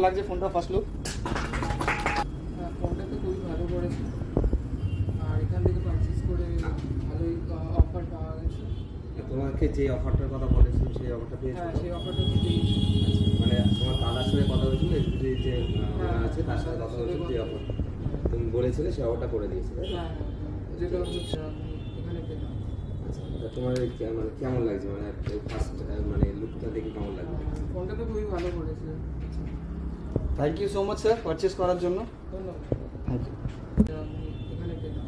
লাগছে ফোনটা first look? ফোনটা তো খুবই ভালো করেছে, আর এখান থেকে পারচেস করে ভালোই অফার পাওয়া গেছে। তোমাকে যে অফারটার কথা বলেছিল সেই অফারটা পেয়েছো? হ্যাঁ, সেই অফারটা তো পেয়েছি। মানে তোমার দাদার সাথে কথা হয়েছিল, এসবিডি যে আছে তার সাথে কথা হয়েছিল, যে অফার তুমি বলেছিলে সেই অফারটা করে দিয়েছে, তাই তো? হ্যাঁ, যেটা হচ্ছে আমি এখানে পেলাম। আচ্ছা, তোমার মানে কেমন লাগছে, মানে ফার্স্ট মানে লুকটা দেখে কেমন লাগছে? ফোনটা তো খুবই ভালো করেছে। Thank you so much sir purchase করার জন্য। ধন্যবাদ। Thank you. আমি এখানে পেলাম।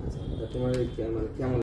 আচ্ছা, তোমার মানে কেমন